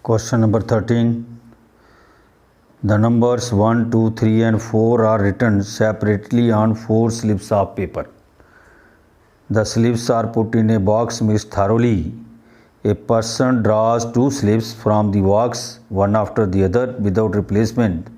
Question number 13. The numbers 1, 2, 3 and 4 are written separately on 4 slips of paper. The slips are put in a box mixed thoroughly. A person draws 2 slips from the box, one after the other, without replacement.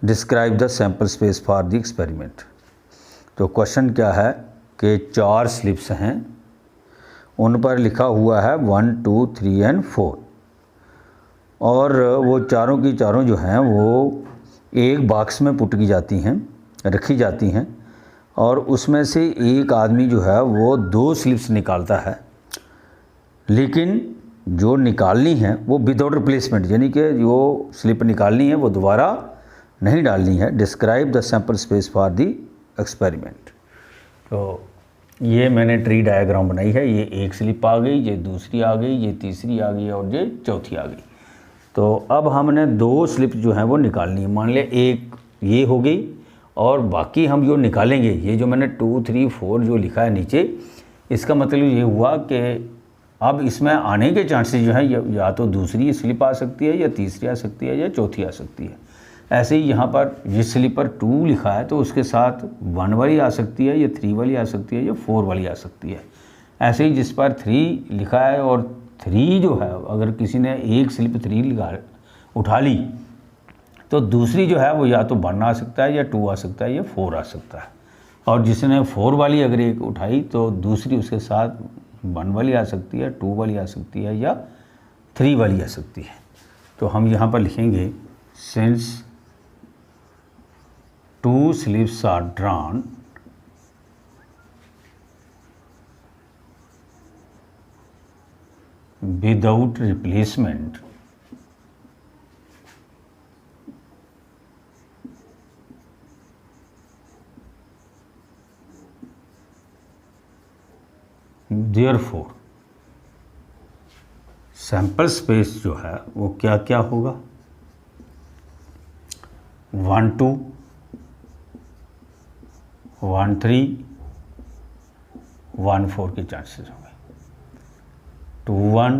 Describe the sample space for the experiment. तो question क्या है कि 4 slips हैं, उन पर लिखा हुआ है 1, 2, 3 एंड 4 और वो चारों की चारों जो हैं वो एक बॉक्स में पुट की जाती हैं, रखी जाती हैं और उसमें से एक आदमी जो है वो 2 स्लिप्स निकालता है, लेकिन जो निकालनी है वो विदाउट रिप्लेसमेंट, यानी कि जो स्लिप निकालनी है वो दोबारा नहीं डालनी है। Describe the sample space for the experiment. तो ये मैंने ट्री डायग्राम बनाई है। ये एक स्लिप आ गई, ये दूसरी आ गई, ये तीसरी आ गई और ये चौथी आ गई। तो अब हमने 2 स्लिप जो हैं वो निकालनी है। मान लिया एक ये हो गई और बाकी हम जो निकालेंगे, ये जो मैंने 2, 3, 4 जो लिखा है नीचे, इसका मतलब ये हुआ कि अब इसमें आने के चांसेस जो हैं या तो दूसरी स्लिप आ सकती है या तीसरी आ सकती है या चौथी आ सकती है। ऐसे ही यहाँ पर जिस स्लिप पर 2 लिखा है तो उसके साथ 1 वाली आ सकती है या 3 वाली आ सकती है या 4 वाली आ सकती है। ऐसे ही जिस पर 3 लिखा है और 3 जो है, अगर किसी ने एक स्लिप 3 उठा ली तो दूसरी जो है वो या तो 1 आ सकता है या 2 आ सकता है या 4 आ सकता है। और जिसने 4 वाली अगर एक उठाई तो दूसरी उसके साथ 1 वाली आ सकती है, 2 वाली आ सकती है या 3 वाली आ सकती है। तो हम यहाँ पर लिखेंगे since 2 slips are drawn without replacement, therefore sample space जो है वो क्या क्या होगा, 1, 2, 1, 3, 1, 4 के चांसेस होंगे। 2, 1,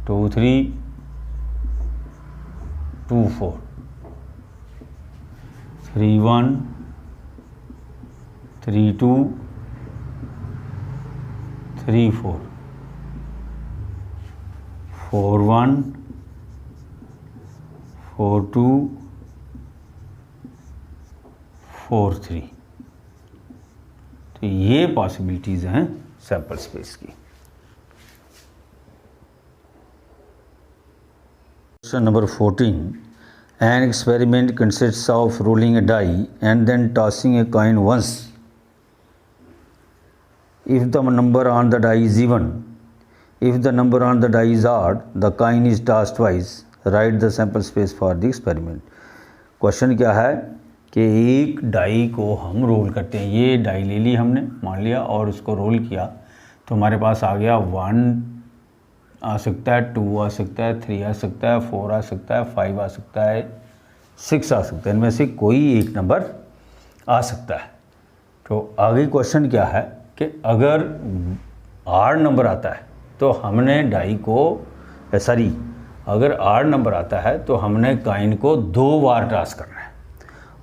2, 3, 2, 4, 3, 1, 3, 2, 3, 4, 4, 1, 4, 2, 4, 3। तो ये पॉसिबिलिटीज़ हैं सैम्पल स्पेस की। Question number 14। An experiment consists of rolling a die and then tossing a coin once. If the number on the die is even, if the number on the die is odd, the coin is tossed twice. Write the sample space for the experiment. Question क्या है कि एक die को हम role करते हैं। ये die ले ली हमने, मान लिया, और उसको रोल किया तो हमारे पास आ गया 1 आ सकता है, 2 आ सकता है, 3 आ सकता है, 4 आ सकता है, 5 आ सकता है, 6 आ सकता है। इनमें से कोई एक नंबर आ सकता है। तो आगे क्वेश्चन क्या है कि अगर आड नंबर आता है तो हमने डाई को अगर आड नंबर आता है तो हमने कॉइन को 2 बार टॉस करना है,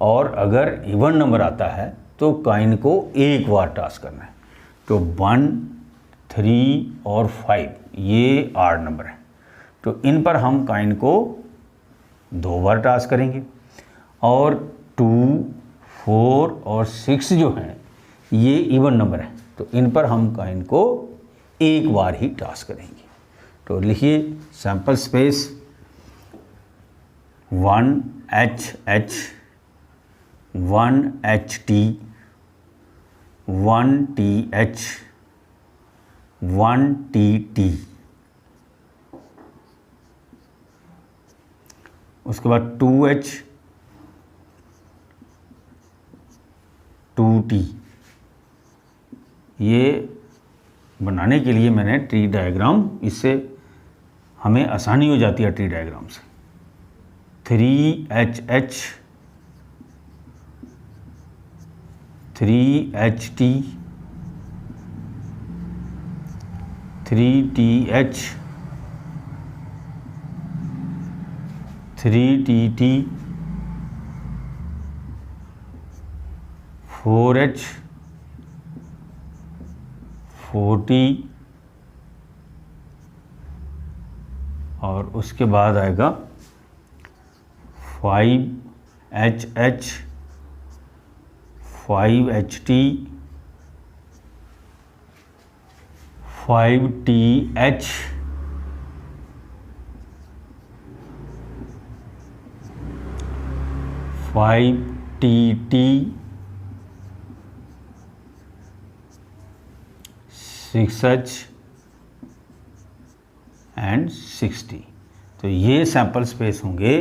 और अगर इवन नंबर आता है तो कॉइन को 1 बार टॉस करना है। तो 1, 3 और 5 ये आड नंबर हैं, तो इन पर हम कॉइन को 2 बार टॉस करेंगे, और 2, 4 और 6 जो हैं ये इवन नंबर हैं, तो इन पर हम कॉइन को 1 बार ही टॉस करेंगे। तो लिखिए sample space 1HH, 1HT, 1TH, 1TT। उसके बाद 2H, 2T। ये बनाने के लिए मैंने ट्री डायग्राम, इससे हमें आसानी हो जाती है ट्री डायग्राम से। 3HH, 3HT, 3TH, 3TT 4H 4T और उसके बाद आएगा 5HH 5HT 5TH 5TT 6H and 60। तो ये सैंपल स्पेस होंगे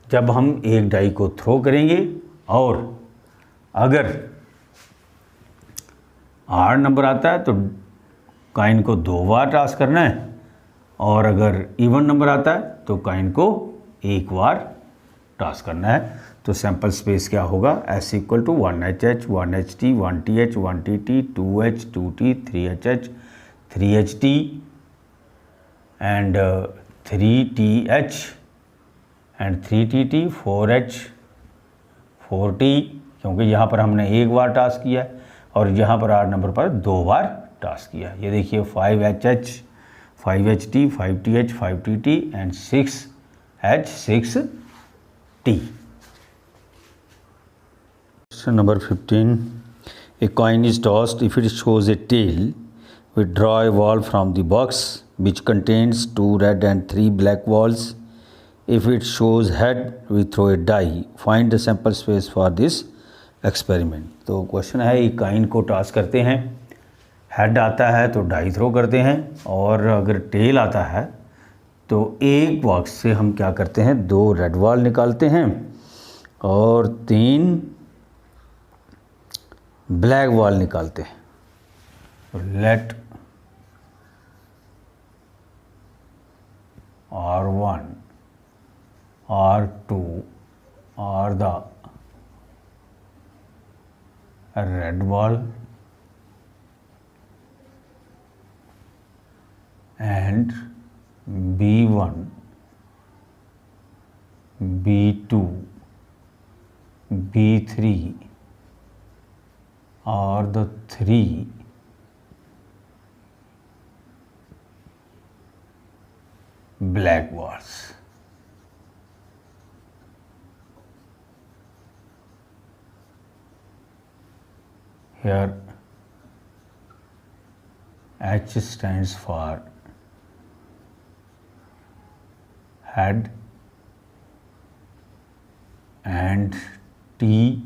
जब हम एक डाई को थ्रो करेंगे और अगर आड नंबर आता है तो कॉइन को 2 बार टॉस करना है और अगर इवन नंबर आता है तो कॉइन को 1 बार टॉस करना है। तो सैंपल स्पेस क्या होगा, S equal to 1HH 1HT 1TH 1TT 2H 2T 3HH 3HT and 3TH and 3TT 4H 4T, क्योंकि यहाँ पर हमने 1 बार टास्क किया है और यहाँ पर 8 नंबर पर 2 बार टास्क किया। ये देखिए 5HH 5HT 5TH 5TT and 6H 6T। Question number 15. A coin is tossed. If it shows a tail, we draw a ball from the box which contains 2 red and 3 black balls. If it shows head, we throw a die. Find the sample space for this experiment. तो question है, एक coin को toss करते हैं, head आता है तो die throw करते हैं और अगर टेल आता है तो एक बॉक्स से हम क्या करते हैं, 2 रेड बॉल निकालते हैं और 3 ब्लैक बॉल निकालते हैं। Let R1 R2 are the red ball and B1 B2 B3 are the 3 black balls. Here H stands for head and T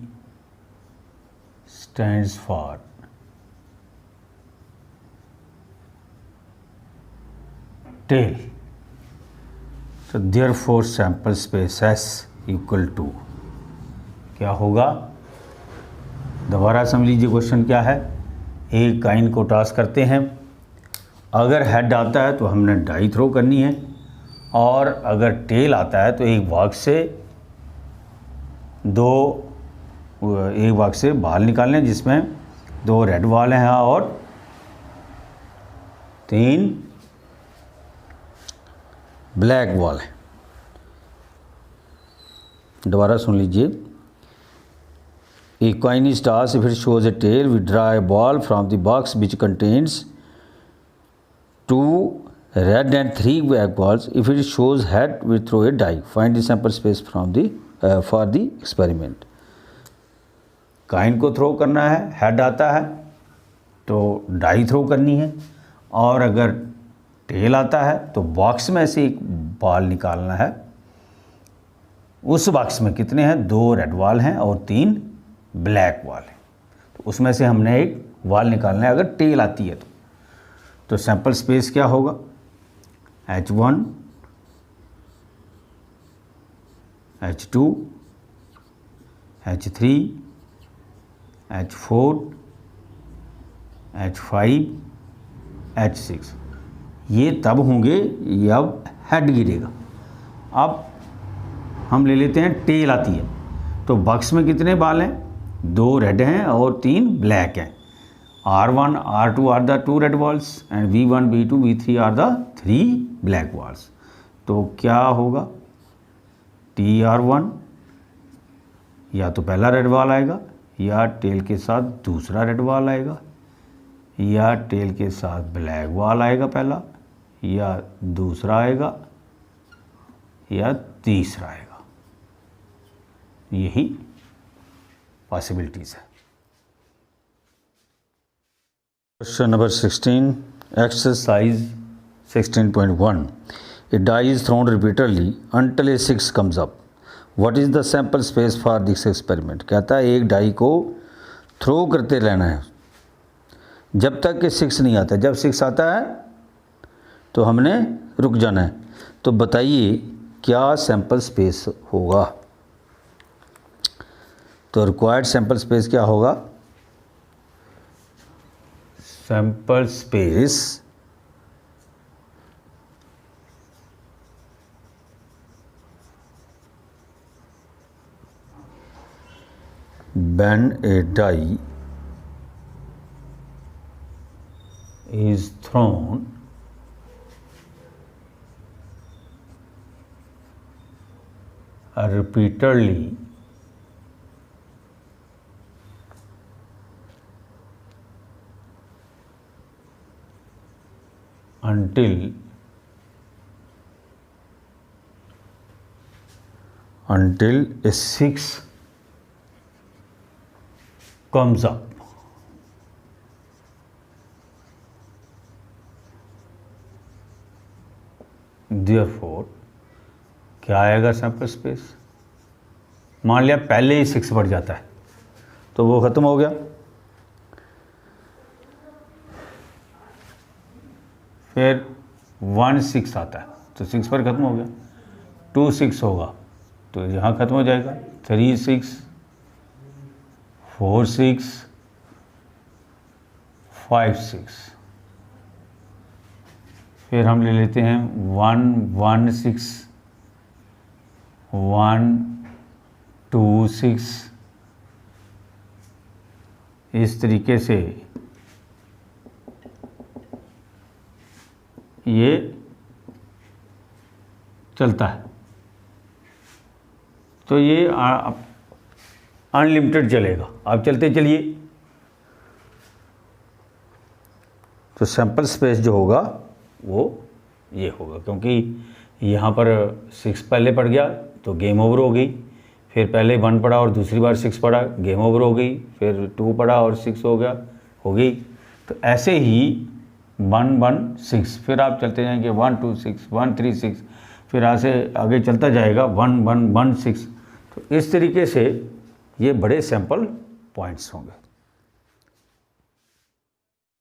stands for tail. So therefore sample space S equal to क्या होगा, दोबारा समझ लीजिए question क्या है। एक coin को toss करते हैं, अगर हेड आता है तो हमने डाई थ्रो करनी है और अगर टेल आता है तो एक बॉक्स से बाल निकालने जिसमें 2 रेड बॉल हैं और 3 ब्लैक बॉल है। दोबारा सुन लीजिए, a coin is tossed. If it shows a tail, we draw a ball from the box which contains 2 red and 3 black balls. If it shows head, we throw a die. Find the sample space from the for the experiment. Coin को throw करना है, head आता है तो die throw करनी है और अगर टेल आता है तो बॉक्स में से एक बॉल निकालना है। उस बॉक्स में कितने हैं, 2 रेड बॉल हैं और 3 ब्लैक बॉल है, तो उसमें से हमने एक बॉल निकालना है अगर टेल आती है तो सैंपल स्पेस क्या होगा, H1 H2 H3 H4 H5 H6। ये तब होंगे जब हेड गिरेगा। अब हम ले लेते हैं टेल आती है, तो बॉक्स में कितने बाल हैं, 2 रेड हैं और 3 ब्लैक हैं। R1 R2 are the 2 red balls and V1 V2 V3 are the 3 black balls. तो क्या होगा, TR1, या तो पहला रेड बॉल आएगा, या टेल के साथ दूसरा रेड बॉल आएगा, या टेल के साथ ब्लैक बॉल आएगा पहला, या दूसरा आएगा, या तीसरा आएगा। यही पॉसिबिलिटीज़ है। Question number 16, exercise 16.1। A die is thrown repeatedly until a 6 comes up. What is the sample space for this experiment? कहता है एक डाई को थ्रो करते रहना है जब तक कि 6 नहीं आता। जब 6 आता है तो हमने रुक जाना है। तो बताइए क्या सैम्पल स्पेस होगा। तो रिक्वायर्ड सैम्पल स्पेस क्या होगा? Sample space when a die is thrown repeatedly until a 6 comes up. Therefore क्या आएगा सैम्पल स्पेस? मान लिया पहले ही 6 बढ़ जाता है तो वो ख़त्म हो गया। फिर 1 6 आता है तो 6 पर ख़त्म हो गया। 2 6 होगा तो यहाँ ख़त्म हो जाएगा। 3 6 4 6 5 6। फिर हम ले लेते हैं 1 1 6 1 2 6। इस तरीके से ये चलता है। तो ये अनलिमिटेड चलेगा। आप चलते चलिए। तो सैम्पल स्पेस जो होगा वो ये होगा, क्योंकि यहाँ पर 6 पहले पड़ गया तो गेम ओवर हो गई। फिर पहले 1 पड़ा और दूसरी बार 6 पड़ा, गेम ओवर हो गई। फिर 2 पड़ा और 6 हो गई। तो ऐसे ही 1 1 6। फिर आप चलते जाएंगे 1 2 6 1 3 6। फिर ऐसे आगे चलता जाएगा 1 1 1 6। तो इस तरीके से ये बड़े सैंपल पॉइंट्स होंगे।